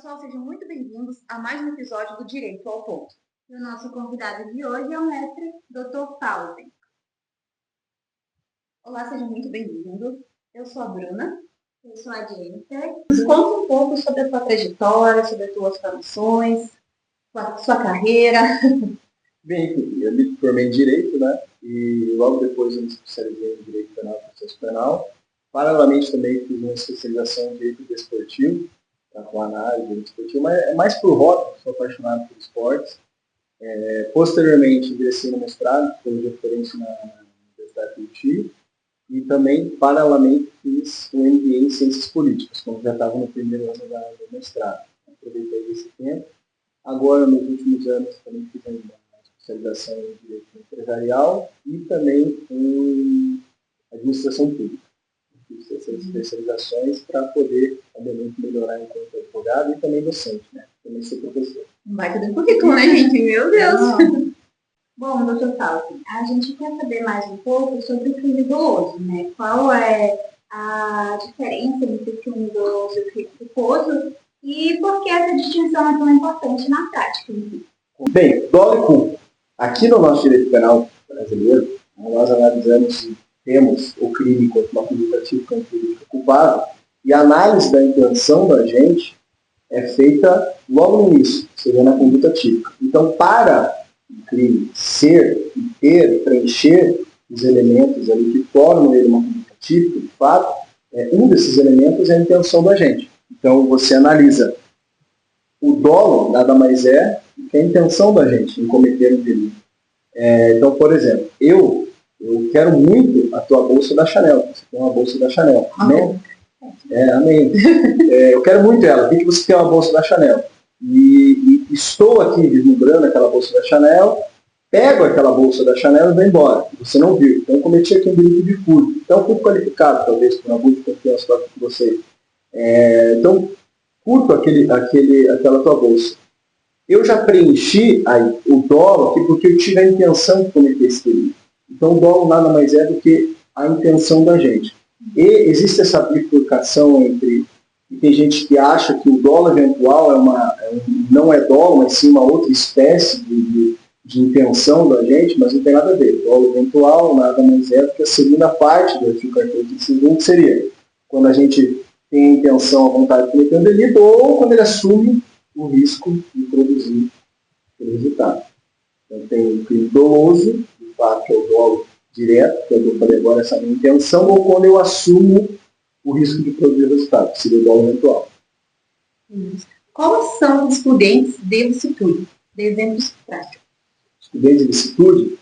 pessoal, sejam muito bem-vindos a mais um episódio do Direito ao Ponto. E o nosso convidado de hoje é o mestre Dr. Paulo. Olá, sejam muito bem-vindos. Eu sou a Bruna. Eu sou a Jennifer. Nos conta um pouco sobre a sua trajetória, sobre as suas formações, sua carreira. Bem, eu me formei em Direito, né? E logo depois eu me especializei em Direito Penal e Processo Penal. Paralelamente também fiz uma especialização em Direito Desportivo, com análise de Direito Desportivo, mas é mais por hobby, sou apaixonado por esportes. Posteriormente, ingressei no mestrado, que foi referência na Universidade do Rio, e também, paralelamente, fiz um MBA em Ciências Políticas, como já estava no primeiro ano do mestrado. Aproveitei esse tempo. Agora, nos últimos anos, também fiz uma especialização em Direito Empresarial e também em Administração Pública. Fiz essas especializações para poder, obviamente, melhorar enquanto advogado e também docente, né? Também sou professor. Vai tudo currículo, né, gente? Meu Deus! Bom, doutor Paulo, a gente quer saber mais um pouco sobre o crime doloso, né? Qual é a diferença entre o crime doloso e o crime culposo e por que essa distinção é tão importante na prática? Bem, dolo e culpa. Aqui no nosso direito penal brasileiro, nós analisamos e temos o crime como uma conduta típica, uma conduta culpável, e a análise da intenção da gente é feita logo no início, seria na conduta típica. Então, para o crime ser, ter, preencher os elementos ali que tornam ele uma conduta típica, de fato, um desses elementos é a intenção da gente. Então, você analisa o dolo, nada mais é do que a intenção da gente em cometer um delito. Então, por exemplo, eu quero muito a tua bolsa da Chanel. Você tem uma bolsa da Chanel. Amém? Amém. Eu quero muito ela. Vi que você tem uma bolsa da Chanel. E estou aqui vislumbrando aquela bolsa da Chanel, pego aquela bolsa da Chanel e vou embora. Você não viu. Então, eu cometi aqui um delito de furto. Então, fui qualificado, talvez, por um abuso de confiança com você. Então, furto aquela tua bolsa. Eu já preenchi aí o dolo aqui porque eu tive a intenção de cometer esse delito. Então, o dolo nada mais é do que a intenção da gente. E existe essa bifurcação entre... E tem gente que acha que o dolo eventual não é dolo, mas sim uma outra espécie de intenção da gente, mas não tem nada a ver. O dolo eventual nada mais é do que a segunda parte do artigo 42, que seria quando a gente tem a intenção, a vontade de cometer um delito, ou quando ele assume o risco de produzir o resultado. Então, tem o crime doloso, de fato, que é o dolo direto, que eu falei agora, essa minha intenção, ou quando eu assumo o risco de produzir o resultado, que seria o dolo eventual. Quais são os excludentes de licitude? De exemplos práticos. Excludentes de licitude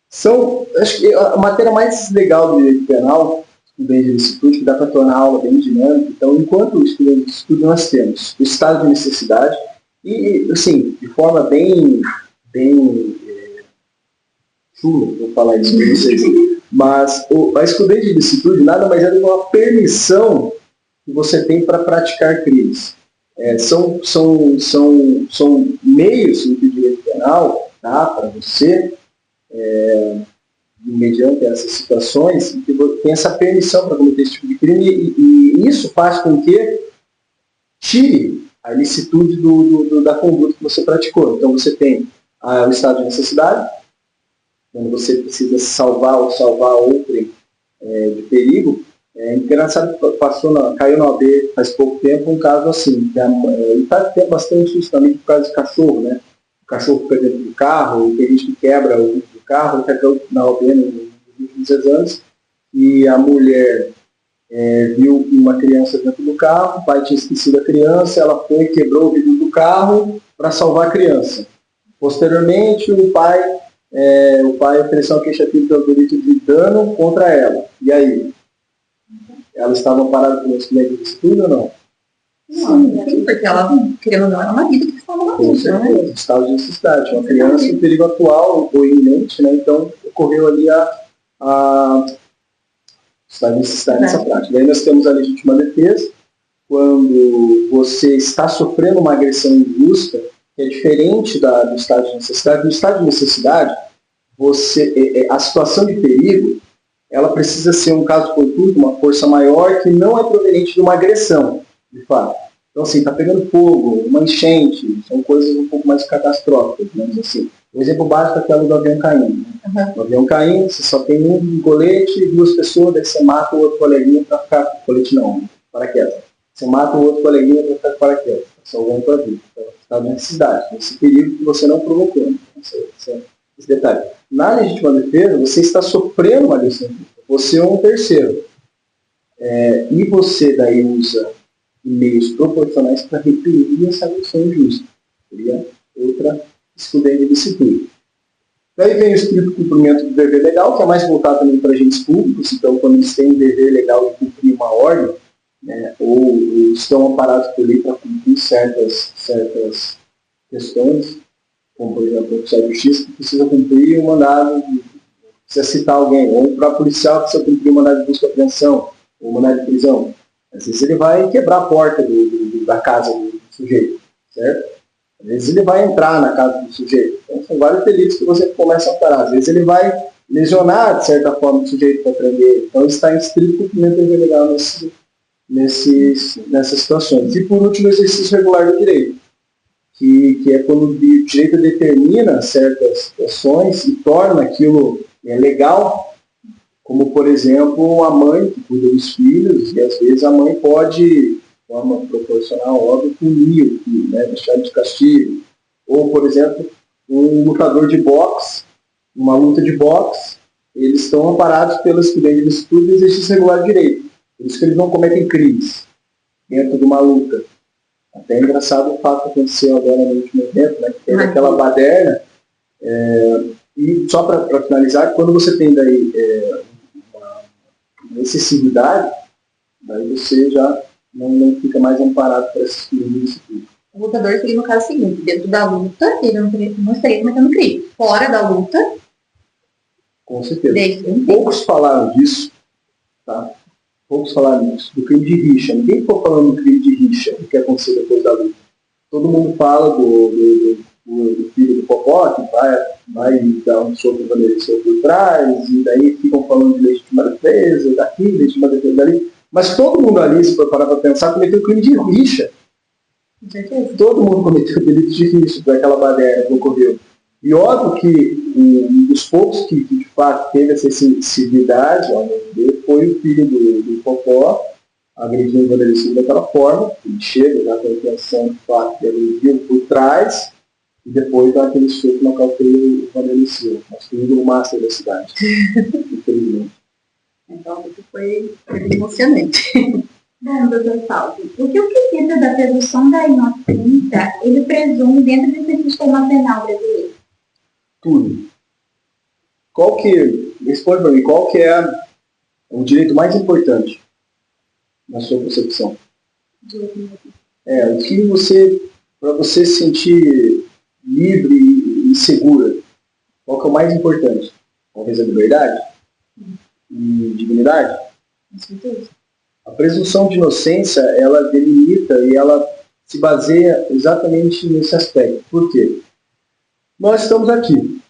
são, acho que a matéria mais legal do direito penal, excludente de licitude, que dá para tornar a aula bem dinâmica. Então, enquanto o excludente de licitude, nós temos o estado de necessidade e, assim, de forma bem chula, vou falar isso para vocês, mas a excludente de licitude nada mais é do que uma permissão que você tem para praticar crimes. São meios do direito penal, tá, para você, mediante essas situações, que tem essa permissão para cometer esse tipo de crime, e isso faz com que tire a ilicitude da conduta que você praticou. Então você tem o estado de necessidade, quando você precisa salvar outrem de perigo. Engraçado, caiu na OAB faz pouco tempo um caso assim, e está tendo bastante isso também por causa de cachorro, né? O cachorro fica dentro do carro, tem gente que quebra o vidro do carro, caiu na OAB nos últimos anos, e a mulher viu uma criança dentro do carro, o pai tinha esquecido a criança, ela foi e quebrou o vidro do carro para salvar a criança. Posteriormente, o pai ofereceu uma queixa-crime pelo delito de dano contra ela. E aí? Ela estava parada com esse meio de estudo ou não? Sim, porque ela, querendo ou não, era uma vida que estava na rua, né? Estado de necessidade. Uma criança em perigo atual ou iminente, né? Então, ocorreu ali a estado de necessidade nessa prática. Daí nós temos a legítima defesa, quando você está sofrendo uma agressão injusta, que é diferente do estado de necessidade. No estado de necessidade, a situação de perigo, ela precisa ser um caso fortuito, uma força maior, que não é proveniente de uma agressão, de fato. Então, assim, está pegando fogo, uma enchente, são coisas um pouco mais catastróficas, digamos assim. O exemplo básico é aquela do avião caindo. Né? O avião caindo, você só tem um colete e 2 pessoas, daí você mata o outro coleguinha para ficar com o colete não, paraquedas. Você mata o outro coleguinha para ficar com paraquedas, salvando a tua vida. Então, você está na necessidade, nesse perigo que você não provocou. Esse detalhe. Na legítima defesa, você está sofrendo uma agressão. Você é um terceiro. E você daí usa meios proporcionais para reprimir essa agressão injusta. Seria outra escudeira de disciplina. Daí vem o estrito cumprimento do dever legal, que é mais voltado também para agentes públicos. Então, quando eles têm o dever legal de cumprir uma ordem, né, ou estão amparados por lei para cumprir certas questões, como, por exemplo, o oficial de justiça que precisa cumprir um mandado, precisa citar alguém, ou o próprio policial que precisa cumprir um mandado de busca e apreensão, ou um mandado de prisão. Às vezes ele vai quebrar a porta da casa do sujeito, certo? Às vezes ele vai entrar na casa do sujeito. Então, são vários delitos que você começa a parar. Às vezes ele vai lesionar, de certa forma, o sujeito para prender. Então, ele está em estrito cumprimento do dever legal nessas situações. E, por último, o exercício regular do direito, que é quando o direito determina certas ações e torna aquilo legal, como, por exemplo, a mãe que cuida dos filhos, e às vezes a mãe pode, de forma proporcional, óbvio, punir o filho, né, deixar de castigo. Ou, por exemplo, um lutador de boxe, uma luta de boxe, eles estão amparados pela estudante de estudo e exercício regular de direito. Por isso que eles não cometem crimes dentro de uma luta. Até é engraçado o fato que aconteceu agora no último evento, né, que teve aquela baderna. E só para finalizar, quando você tem daí uma excessividade, daí você já não fica mais amparado para esses crimes. O lutador seria no caso seguinte: dentro da luta, ele não estaria cometendo crime. Fora da luta, com certeza. Poucos falaram disso, tá? Poucos falaram disso, do crime de rixa. Ninguém ficou falando do crime de rixa, do que aconteceu depois da luta. Todo mundo fala do filho do Popó, que vai dar um soco no Vanderlei por trás, e daí ficam falando de legítima defesa, daqui, legítima defesa dali. Mas todo mundo ali, se for parar para pensar, cometeu crime de rixa. Todo mundo cometeu delito de rixa por aquela baderna que ocorreu. E óbvio que um dos poucos que de fato teve essa sensibilidade, ao meu ver, foi o filho do Popó, agredindo o Vanderlei daquela forma. Ele chega já com a intenção de fato de agredir por trás, e depois dá aquele soco na calteira do Vanderlei, construindo o master da cidade. Infelizmente. Então, isso foi emocionante. Bom, doutor Salvo, o que o quesito da presunção da inocência ele presume dentro desse sistema penal brasileiro? Tudo. Responde para mim, qual que é o direito mais importante na sua concepção? O que para você se sentir livre e segura, qual que é o mais importante? Talvez a liberdade? E dignidade? Com certeza. A presunção de inocência, ela delimita e ela se baseia exatamente nesse aspecto. Por quê? Nós estamos aqui,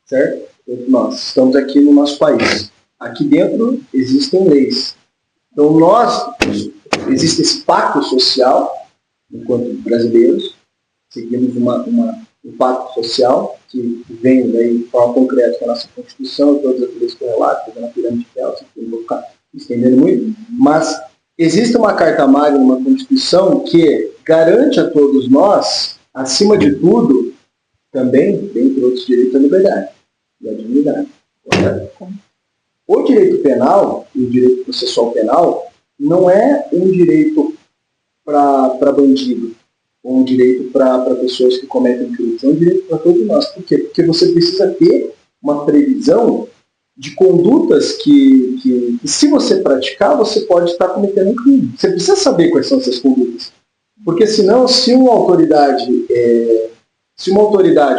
certo? Nós estamos aqui no nosso país. Aqui dentro existem leis. Então existe esse pacto social, enquanto brasileiros, seguimos um pacto social que vem daí de forma concreta com a nossa Constituição e todas as leis correlatas, na pirâmide de Kelsen, que eu não vou ficar estendendo muito, mas existe uma Carta Magna, uma Constituição que garante a todos nós, acima de tudo, também, dentre outros direitos, a liberdade e a dignidade. Correto? O direito penal, e o direito processual penal, não é um direito para bandido, ou um direito para pessoas que cometem crimes, é um direito para todos nós. Por quê? Porque você precisa ter uma previsão de condutas que se você praticar, você pode estar cometendo um crime. Você precisa saber quais são essas condutas. Porque senão, se uma autoridade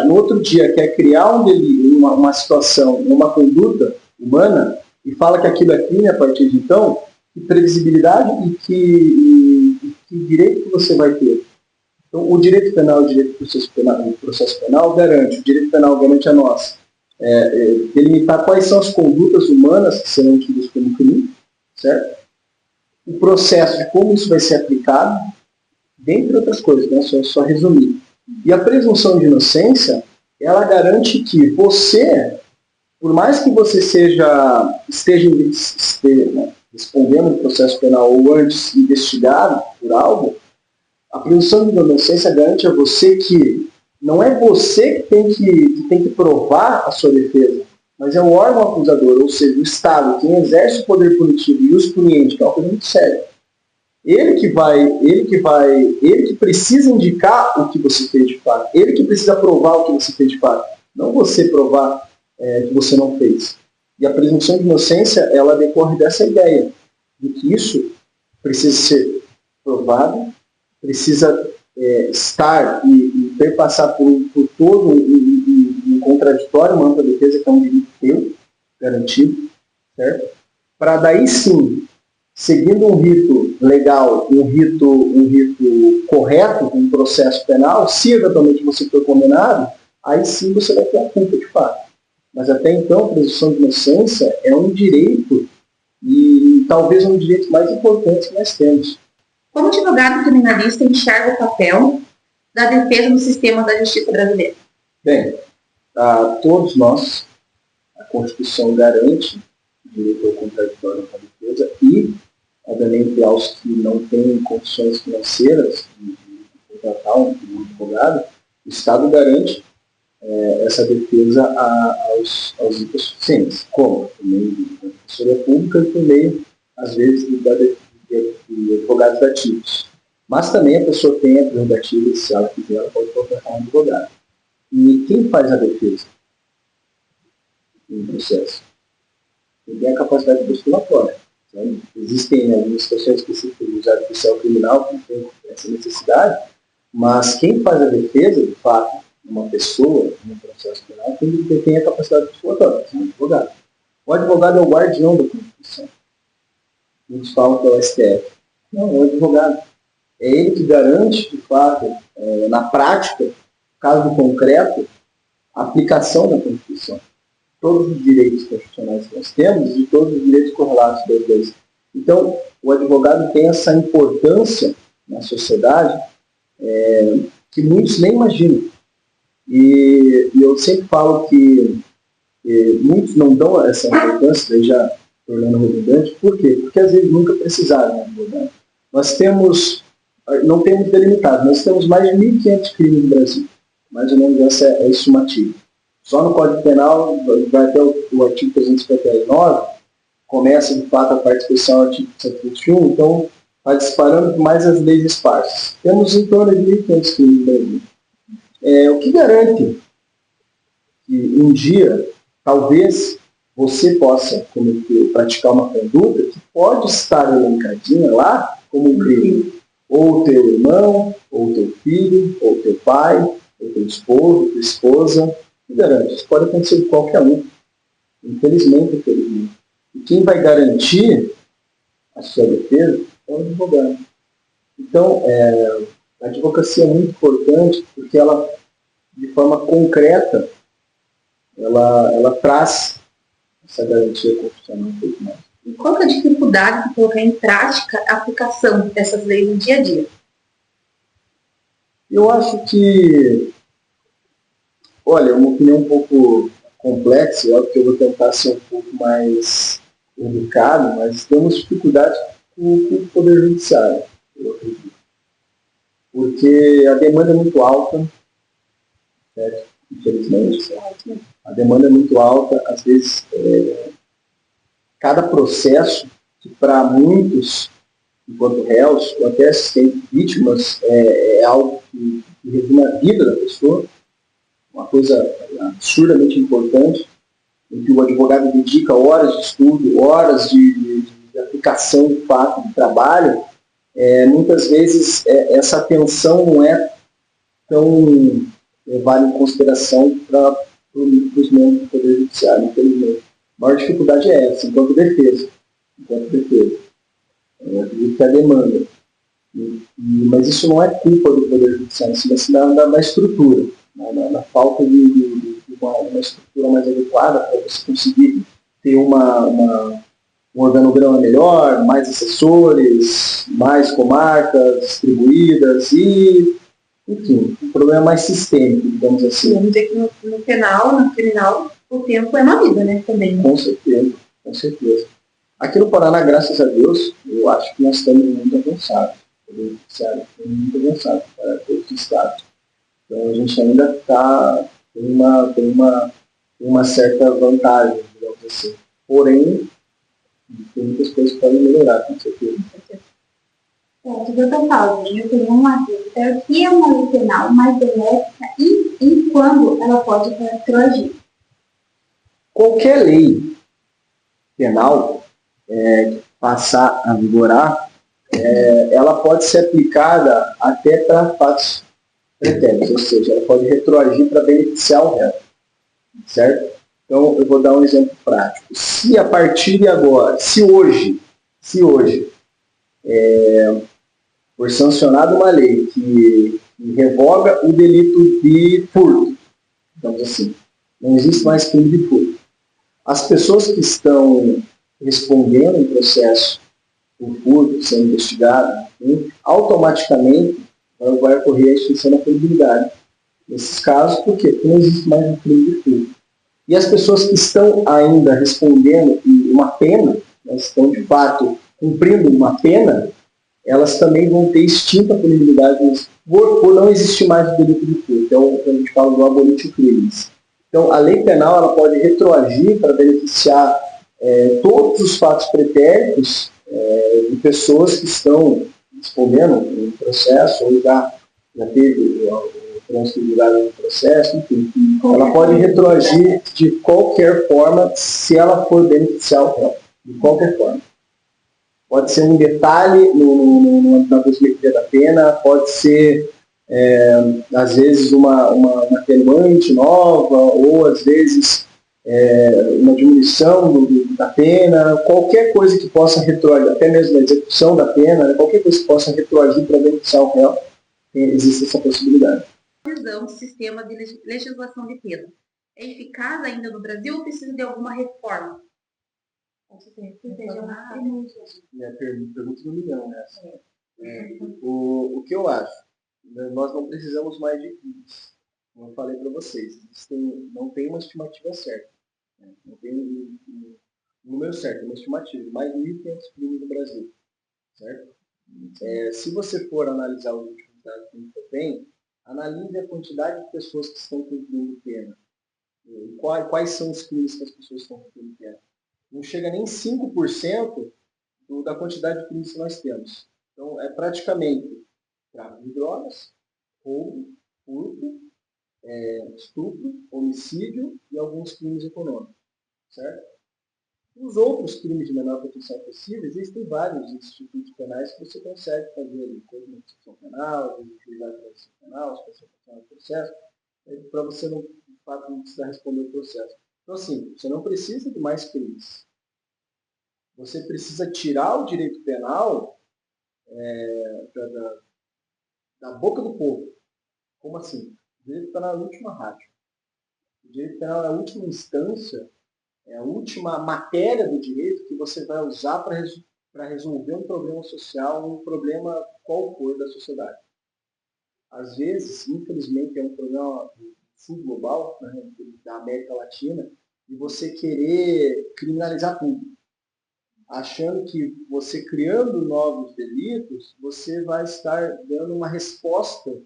no outro dia quer criar um delito, uma situação, uma conduta humana, e fala que aquilo é crime a partir de então, que previsibilidade e que direito que você vai ter? Então, o direito penal e o direito processo penal garante, o direito penal garante a nós delimitar quais são as condutas humanas que serão tidas como crime, certo? O processo de como isso vai ser aplicado, dentre outras coisas, né? Só resumir. E a presunção de inocência, ela garante que você, por mais que você esteja né, respondendo um processo penal ou antes investigado por algo, a presunção de inocência garante a você que não é você que tem que provar a sua defesa, mas é o órgão acusador, ou seja, o Estado, quem exerce o poder punitivo e o expuniente, que é uma coisa muito séria. Ele que precisa indicar o que você fez de fato. Ele que precisa provar o que você fez de fato. Não você provar que você não fez. E a presunção de inocência, ela decorre dessa ideia, de que isso precisa ser provado, precisa estar e perpassar por todo um contraditório, uma ampla defesa, que é um direito teu, garantido, certo? Para daí sim, seguindo um rito legal, um rito correto, um processo penal, se eventualmente você for condenado, aí sim você vai ter a culpa de fato. Mas até então, a presunção de inocência é um direito, e talvez um dos direitos mais importantes que nós temos. Como advogado criminalista enxerga o papel da defesa no sistema da justiça brasileira? Bem, a todos nós, a Constituição garante o direito ao contraditório com a defesa e, obviamente, aos que não têm condições financeiras de contratar um advogado, o Estado garante essa defesa aos hipossuficientes. Como? Por meio da defensoria pública e por meio, às vezes, de advogados ativos. Mas também a pessoa tem a prerrogativa, se ela quiser, ela pode contratar um advogado. E quem faz a defesa no processo? Quem tem a capacidade postulatória. Então, existem algumas situações específicas do juizado especial criminal que tem essa necessidade, mas quem faz a defesa, de fato, uma pessoa no processo penal, tem a capacidade postulatória, é um advogado. O advogado é o guardião da Constituição. Muitos falam que é o STF. Não, é o advogado. É ele que garante, de fato, na prática, caso concreto, a aplicação da Constituição. Todos os direitos constitucionais que nós temos e todos os direitos correlatos das leis. Então, o advogado tem essa importância na sociedade que muitos nem imaginam. E eu sempre falo que muitos não dão essa importância, daí já tornando redundante. Por quê? Porque às vezes nunca precisaram de advogado. Nós não temos delimitado, nós temos mais de 1.500 crimes no Brasil. Mais ou menos essa é a estimativa. Só no Código Penal, vai até o artigo 359, começa de fato a parte especial do artigo 121, então vai disparando mais as leis esparsas. Temos em torno de 1.500 crimes no Brasil. O que garante que um dia, talvez, você possa praticar uma conduta que pode estar elencadinha lá como um crime. Ou teu irmão, ou teu filho, ou teu pai, ou teu esposo, tua esposa. Que garante? Isso pode acontecer com qualquer um. Infelizmente. E quem vai garantir a sua defesa é o advogado. Então, a advocacia é muito importante porque ela, de forma concreta, ela traz essa garantia constitucional. E qual que é a dificuldade de colocar em prática a aplicação dessas leis no dia a dia? Eu acho que, olha, uma opinião um pouco complexa, porque eu vou tentar ser um pouco mais educado, mas temos dificuldade com o Poder Judiciário, eu acredito. Porque a demanda é muito alta, certo? Infelizmente. A demanda é muito alta, às vezes cada processo, que para muitos, enquanto réus, ou até assistentes vítimas, é algo que resume a vida da pessoa, uma coisa absurdamente importante, em que o advogado dedica horas de estudo, horas de aplicação de fato, de trabalho. Muitas vezes essa atenção não é tão levada em consideração para os membros do Poder Judiciário, infelizmente. A maior dificuldade é essa, enquanto defesa. Eu acredito que é a demanda. Mas isso não é culpa do Poder Judiciário, isso é da estrutura, na falta de uma estrutura mais adequada para você conseguir ter uma um organograma melhor, mais assessores, mais comarcas distribuídas e, enfim, um problema mais sistêmico, digamos assim. Vamos dizer que no penal, no criminal, o tempo é uma vida, né, também. Com certeza, com certeza. Aqui no Paraná, graças a Deus, eu acho que nós estamos muito avançados. Muito avançados para todos os estados. Então a gente ainda tem uma certa vantagem, digamos assim. Porém, tem muitas coisas que podem melhorar, com certeza. Doutor Paulo, eu tenho uma dúvida. O que é uma lei penal mais benéfica e quando ela pode retroagir? Qualquer lei penal passar a vigorar, ela pode ser aplicada até para fatos pretéritos, ou seja, ela pode retroagir para beneficiar o réu, certo? Então, eu vou dar um exemplo prático. Se a partir de agora, se hoje for sancionada uma lei que revoga o delito de furto, digamos assim, não existe mais crime de furto. As pessoas que estão respondendo em processo por furto, sendo investigadas, automaticamente vai ocorrer a extinção da punibilidade. Nesses casos, por quê? Porque não existe mais um crime de furto. E as pessoas que estão ainda respondendo uma pena, estão de fato cumprindo uma pena, elas também vão ter extinta a punibilidade por não existir mais o delito de furto. Então, a gente fala do abolition crimes. Então, a lei penal ela pode retroagir para beneficiar todos os fatos pretéritos de pessoas que estão respondendo um processo ou já teve trânsito julgado no processo, enfim. Ela pode retroagir de qualquer forma se ela for beneficiar o réu, de qualquer forma. Pode ser um detalhe na perspectiva da pena, pode ser, às vezes, uma atenuante nova, ou, às vezes, uma diminuição da pena, qualquer coisa que possa retroagir, até mesmo a execução da pena, né, qualquer coisa que possa retroagir para beneficiar o réu, existe essa possibilidade. A visão do sistema de legislação de pena é eficaz ainda no Brasil ou precisa de alguma reforma? Pergunta do milhão, né? O que eu acho? Nós não precisamos mais de crimes. Como eu falei para vocês, não tem uma estimativa certa. Não tem um número certo, uma estimativa. Mais de 1.500 crimes no Brasil. Certo? Se você for analisar os últimos dados que a gente tem, analise a quantidade de pessoas que estão cumprindo pena. E quais são os crimes que as pessoas estão cumprindo pena. Não chega nem 5% da quantidade de crimes que nós temos. Então, é praticamente tráfico de drogas, roubo, furto, estupro, homicídio e alguns crimes econômicos. Certo? Os outros crimes de menor potencial possível, existem vários institutos penais que você consegue fazer constituição penal, juizado de transição penal, especialização no processo, para você não, de fato, não precisar responder o processo. Então, assim, você não precisa de mais crimes. Você precisa tirar o direito penal da boca do povo. Como assim? O direito penal é a última rádio. O direito penal é a última instância, é a última matéria do direito que você vai usar para resolver um problema social, um problema qual for da sociedade. Às vezes, infelizmente, é um problema do sul global, né, da América Latina, e você querer criminalizar tudo. Achando que você criando novos delitos, você vai estar dando uma resposta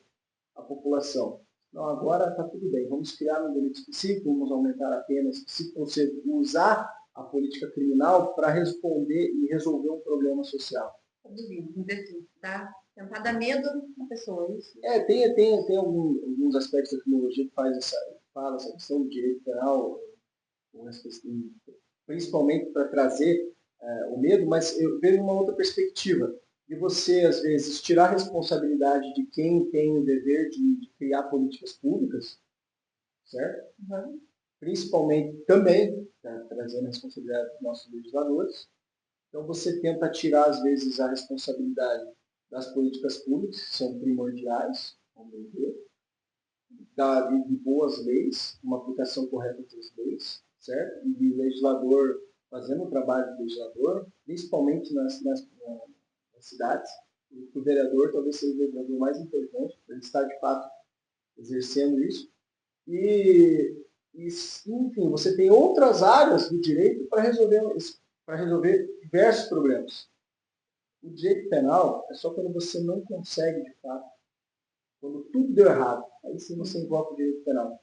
à população. Não, agora está tudo bem, vamos criar um delito específico, vamos aumentar a pena específica, ou seja, usar a política criminal para responder e resolver um problema social. Tentar dar medo na pessoa, é isso? Tem alguns aspectos da criminologia que fala essa questão do direito penal, principalmente para trazer o medo, mas eu vejo uma outra perspectiva. De você, às vezes, tirar a responsabilidade de quem tem o dever de criar políticas públicas, certo? Uhum. Principalmente também, trazendo a responsabilidade dos nossos legisladores. Então, você tenta tirar, às vezes, a responsabilidade das políticas públicas, que são primordiais, vamos ver, de boas leis, uma aplicação correta das leis, certo? E de legislador fazendo um trabalho de legislador, principalmente nas cidades. O vereador talvez seja o vereador mais importante, ele está de fato exercendo isso. E, enfim, você tem outras áreas do direito para resolver diversos problemas. O direito penal é só quando você não consegue, de fato, quando tudo deu errado. Aí sim você invoca o direito penal.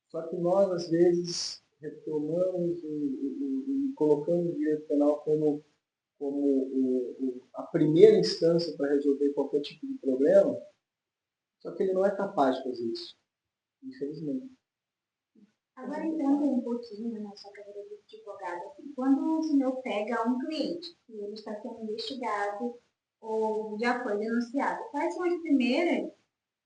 Só que nós, às vezes, retomamos e colocamos o direito penal como a primeira instância para resolver qualquer tipo de problema, só que ele não é capaz de fazer isso, infelizmente. Agora, entrando um pouquinho na sua carreira de advogado, assim, quando o senhor pega um cliente e ele está sendo investigado ou já foi denunciado, quais são as primeiras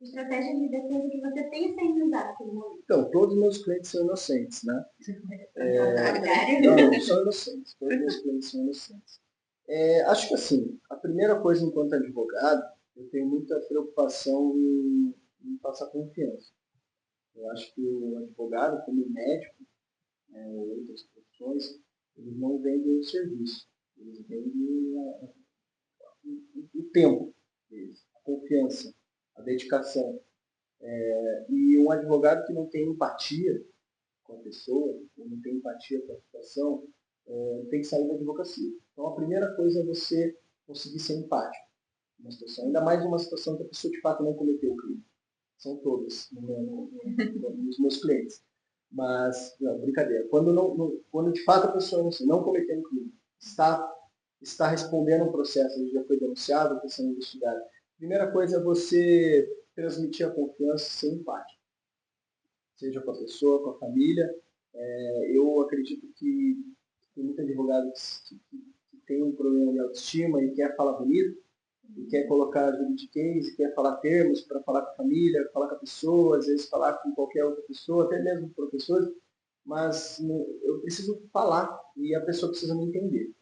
estratégias de defesa que você pensa em usar naquele momento? Então, todos os meus clientes são inocentes, né? Não são inocentes. Todos os meus clientes são inocentes. Acho que assim, a primeira coisa enquanto advogado, eu tenho muita preocupação em passar confiança. Eu acho que o advogado, como médico, ou outras profissões, eles não vendem o serviço. Eles vendem o tempo deles, a confiança, a dedicação. E um advogado que não tem empatia com a pessoa, ou não tem empatia com a situação, tem que sair da advocacia. Então a primeira coisa é você conseguir ser empático numa situação, ainda mais numa situação que a pessoa de fato não cometeu o crime. São todas nos meus clientes. Mas, não, brincadeira. Quando de fato a pessoa não cometeu um crime, está respondendo um processo, ele já foi denunciado, está sendo investigado. Primeira coisa é você transmitir a confiança sem empate. Seja com a pessoa, com a família. Eu acredito que tem muitos advogados que tem um problema de autoestima e quer falar bonito, e quer colocar juridiquês, e quer falar termos para falar com a família, falar com a pessoa, às vezes falar com qualquer outra pessoa, até mesmo com professores, mas eu preciso falar e a pessoa precisa me entender.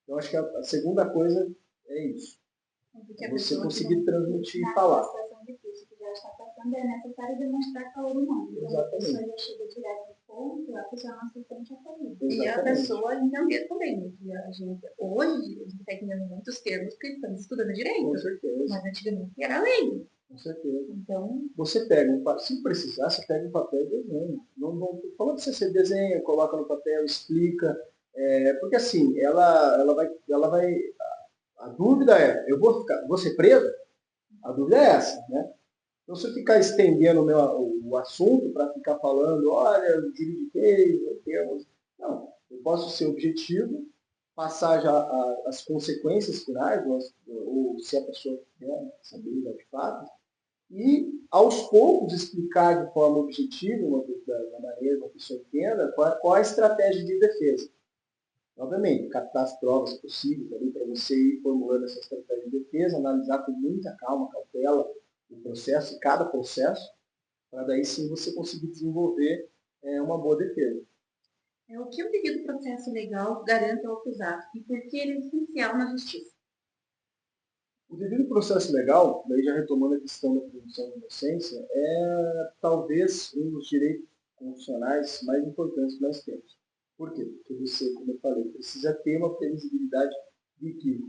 Então, acho que a segunda coisa é isso. Porque você conseguir transmitir e falar. Situação difícil que já está passando, é necessário demonstrar calor humano. Então, a pessoa já chega direto no ponto, a pessoa não se sente acolhida. E a pessoa entender também, né? Que a gente, hoje, a gente está entendendo muitos termos que estamos estudando direito. Com certeza. Mas antigamente era lei. Com certeza. Então, você pega se precisar, você pega um papel e desenha. Não fala para você desenha, coloca no papel, explica. Porque assim, ela vai. A dúvida é, eu vou ser preso? A dúvida é essa, né? Então, se eu ficar estendendo o assunto para ficar falando, olha, juridiquês, termos. Não, eu posso ser objetivo, passar já as consequências finais, ou se a pessoa quer saber de fato, e aos poucos explicar de forma objetiva, da maneira que a pessoa entenda, qual a estratégia de defesa. Obviamente, captar as provas possíveis ali para você ir formulando essa estratégia de defesa, analisar com muita calma, cautela o processo, cada processo, para daí sim você conseguir desenvolver uma boa defesa. o que o devido processo legal garante ao acusado e por que ele é essencial na justiça? O devido processo legal, daí já retomando a questão da presunção de inocência, é talvez um dos direitos constitucionais mais importantes que nós temos. Por quê? Porque você, como eu falei, precisa ter uma previsibilidade de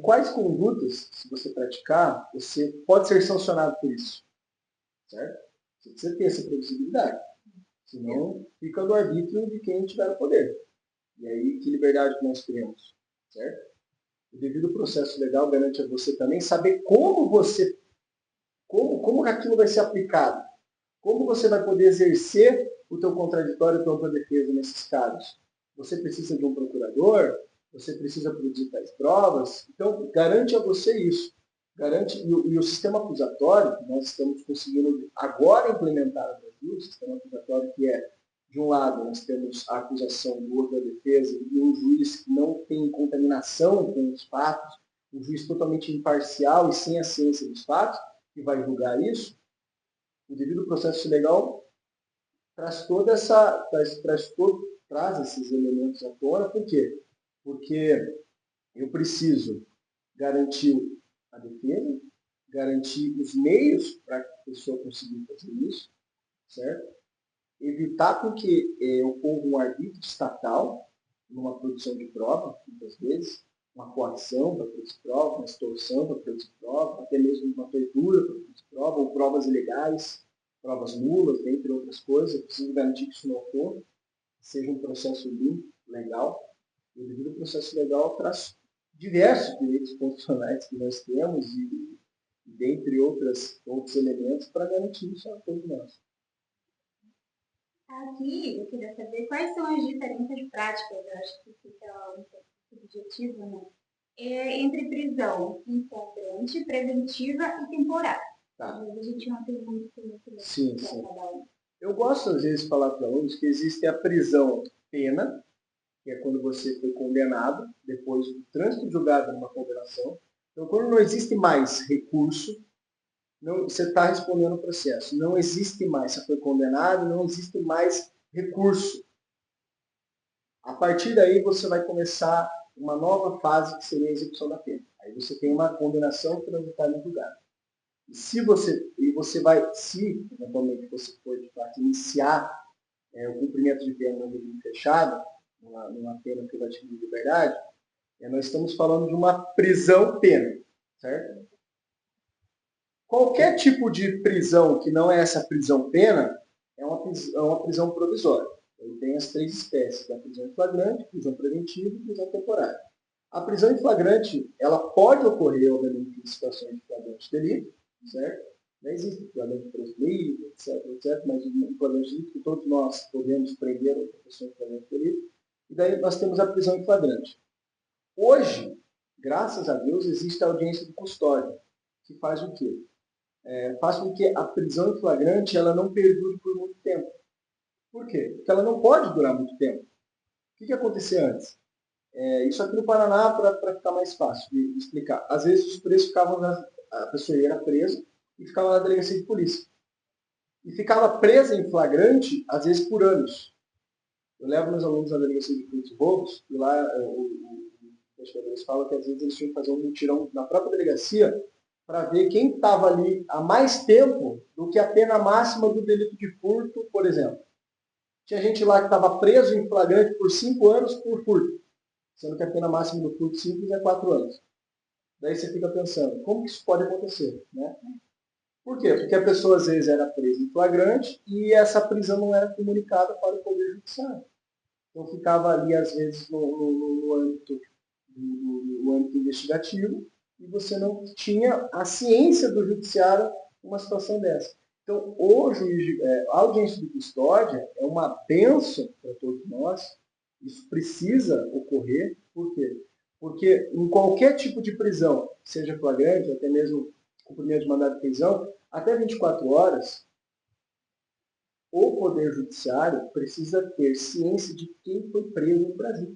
quais condutas, se você praticar, você pode ser sancionado por isso. Certo? Você precisa ter essa previsibilidade. Senão, fica do arbítrio de quem tiver o poder. E aí, que liberdade que nós temos? Certo? O devido processo legal garante a você também saber como aquilo vai ser aplicado. Como você vai poder exercer o teu contraditório e a tua defesa nesses casos. Você precisa de um procurador, você precisa produzir tais provas, então garante a você isso. Garante, e o sistema acusatório, que nós estamos conseguindo agora implementar no Brasil, o sistema acusatório que é, de um lado, nós temos a acusação, do outro a defesa, e um juiz que não tem contaminação com os fatos, um juiz totalmente imparcial e sem a ciência dos fatos, que vai julgar isso. O devido processo legal traz esses elementos à tona. Por quê? Porque eu preciso garantir a defesa, garantir os meios para que a pessoa consiga fazer isso, certo? evitar com que ocorra um arbítrio estatal numa produção de prova, muitas vezes, uma coação para produzir prova, uma extorsão para produzir prova, até mesmo uma tortura para produzir prova, ou provas ilegais, provas nulas, dentre outras coisas. Eu preciso garantir que isso não ocorra, que seja um processo limpo, legal. E devido ao processo legal traz diversos direitos constitucionais que nós temos e dentre outros elementos para garantir isso a todos nós. Aqui, eu queria saber quais são as diferenças práticas, eu acho que fica um pouco subjetivo, né? Entre prisão em flagrante, preventiva e temporária. Tá. Às vezes a gente não tem muito conhecimento Sim. cada um. Eu gosto, às vezes, de falar para alunos que existe a prisão pena, que é quando você foi condenado, depois do trânsito julgado numa condenação. Então, quando não existe mais recurso, você está respondendo o processo. Não existe mais, você foi condenado, não existe mais recurso. A partir daí, você vai começar uma nova fase, que seria a execução da pena. Aí você tem uma condenação transitada em julgado. Se eventualmente você for, de fato, iniciar o cumprimento de pena no regime fechado, numa pena privativa de liberdade, nós estamos falando de uma prisão-pena, certo? Qualquer tipo de prisão que não é essa prisão-pena é uma prisão provisória. Ele tem as três espécies, a prisão em flagrante, prisão preventiva e prisão temporária. A prisão em flagrante, ela pode ocorrer, obviamente, em situações de flagrante delito, certo? Não existe flagrante preso livre, etc., mas em flagrante delito que todos nós podemos prender outra pessoa em flagrante delito. E daí nós temos a prisão em flagrante. Hoje, graças a Deus, existe a audiência de custódia, que faz o quê? Faz com que a prisão em flagrante ela não perdure por muito tempo. Por quê? Porque ela não pode durar muito tempo. O que acontecia antes? Isso aqui no Paraná, para ficar mais fácil de explicar. Às vezes os presos ficavam, a pessoa era presa e ficava na delegacia de polícia. E ficava presa em flagrante, às vezes por anos. Eu levo meus alunos na delegacia de furtos e roubos, e lá os investigadores falam que às vezes eles tinham que fazer um mutirão na própria delegacia para ver quem estava ali há mais tempo do que a pena máxima do delito de furto, por exemplo. Tinha gente lá que estava preso em flagrante por 5 anos por furto, sendo que a pena máxima do furto simples é 4 anos. Daí você fica pensando, como que isso pode acontecer? Né? Por quê? Porque a pessoa às vezes era presa em flagrante e essa prisão não era comunicada para o Poder Judiciário. Então ficava ali, às vezes, no âmbito investigativo, e você não tinha a ciência do judiciário uma situação dessa. Então, hoje, a audiência de custódia é uma bênção para todos nós. Isso precisa ocorrer. Por quê? Porque em qualquer tipo de prisão, seja flagrante, até mesmo cumprimento de mandado de prisão, até 24 horas, o Poder Judiciário precisa ter ciência de quem foi preso no Brasil.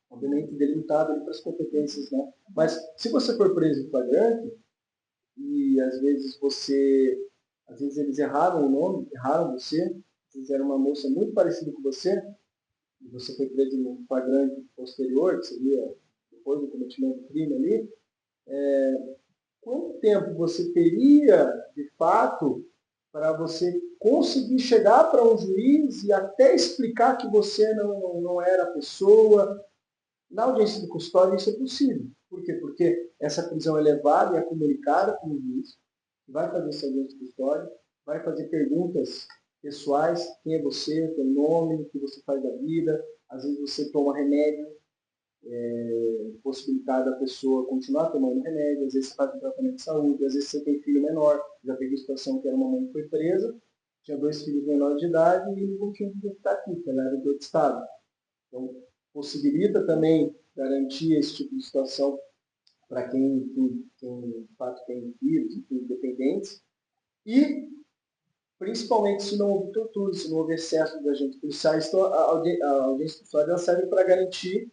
Obviamente, delimitado ali para as competências, né? Mas, se você for preso em flagrante, e às vezes eles erraram o nome, erraram você, às vezes era uma moça muito parecida com você, e você foi preso no flagrante posterior, que seria depois do cometimento do crime ali, quanto tempo você teria, de fato, para você conseguir chegar para um juiz e até explicar que você não era a pessoa? Na audiência de custódia isso é possível. Por quê? Porque essa prisão é levada e é comunicada com o juiz, vai fazer essa audiência de custódia, vai fazer perguntas pessoais, quem é você, teu nome, o que você faz da vida, às vezes você toma remédio, possibilitar da pessoa continuar tomando remédio, às vezes você faz um tratamento de saúde, às vezes você tem filho menor, já peguei situação que era uma mãe que foi presa, tinha 2 filhos menores de idade e não tinha que estar aqui, porque ela era de outro estado. Então, possibilita também garantir esse tipo de situação para quem de fato tem filhos, enfim, dependentes, e principalmente se não houve tortura, se não houve excesso de agentes policiais. Então, a audiência custódia serve para garantir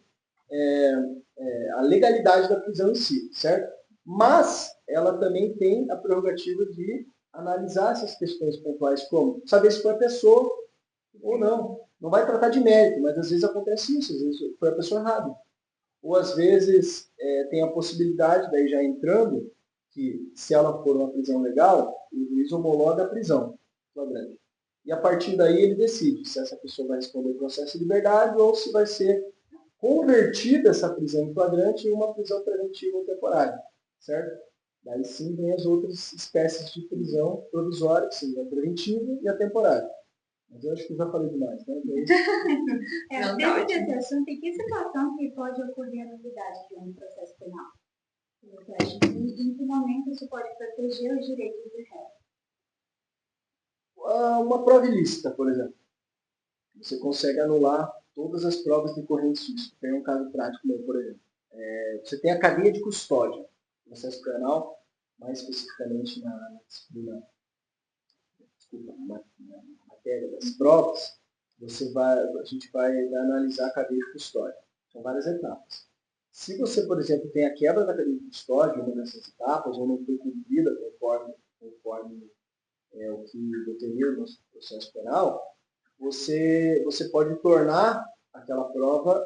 a legalidade da prisão em si, certo? Mas ela também tem a prerrogativa de analisar essas questões pontuais, como saber se foi a pessoa ou não. Não vai tratar de mérito, mas às vezes acontece isso, às vezes foi a pessoa errada. Ou às vezes tem a possibilidade, daí já entrando, que se ela for uma prisão legal, o juiz homologa a prisão flagrante. e a partir daí ele decide se essa pessoa vai responder o processo de liberdade ou se vai ser convertida essa prisão em flagrante em uma prisão preventiva ou temporária, certo? Daí sim vem as outras espécies de prisão provisória, que sim, a preventiva e a temporária. Mas eu acho que já falei demais, né? Dentro desse assunto, em que situação que pode ocorrer a nulidade de um processo penal? Eu acho que em que momento isso pode proteger os direitos do réu? Uma prova ilícita, por exemplo. Você consegue anular todas as provas decorrentes disso. Tem um caso prático meu, por exemplo. Você tem a cadeia de custódia no processo penal, mais especificamente na disciplina, na matéria das provas, a gente vai analisar a cadeia de custódia. São várias etapas. Se você, por exemplo, tem a quebra da cadeia de custódia, uma dessas etapas, ou não foi cumprida conforme o que determina o nosso processo penal, você pode tornar aquela prova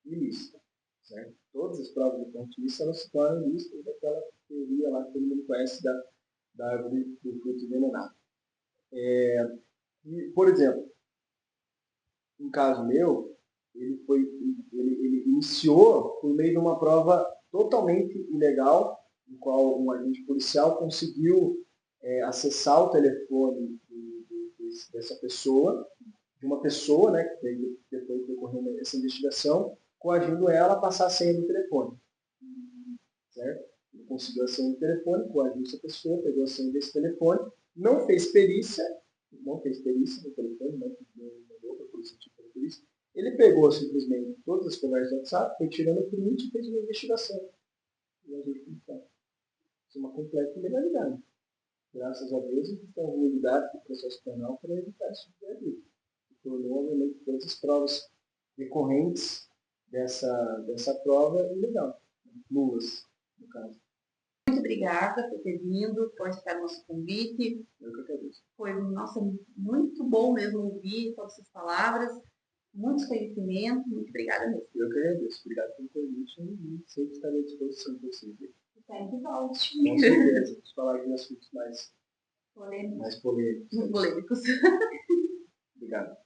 ilícita. Certo? Todas as provas de ponto ilícita elas se tornam ilícitas daquela teoria lá que todo mundo conhece da árvore do fruto envenenado. Por exemplo, um caso meu, ele iniciou por meio de uma prova totalmente ilegal, no qual um agente policial conseguiu acessar o telefone dessa pessoa, de uma pessoa, né, que depois de ocorrendo essa investigação, coagindo ela a passar a senha do telefone. Certo? Ele conseguiu a senha do telefone, coagiu essa pessoa, pegou a senha desse telefone, não fez perícia no telefone, não mandou para a polícia tipo de perícia. Ele pegou simplesmente todas as conversas do WhatsApp, foi tirando o print e fez uma investigação. E a gente isso é uma completa ilegalidade. Graças a Deus, existe a realidade do processo penal para evitar isso de vida. Tornou, obviamente, todas as provas decorrentes dessa prova ilegal, nulas, no caso. Muito obrigada por ter vindo, por aceitar o nosso convite. Eu que agradeço. Foi, nossa, muito bom mesmo ouvir todas essas palavras, muitos conhecimentos. Muito obrigada mesmo. Eu que agradeço. Obrigado pelo convite e sempre estarei à disposição de vocês. Espero que volte. Com certeza. Vamos falar de assuntos mais Polêmicos. polêmicos. Polêmicos. Obrigado.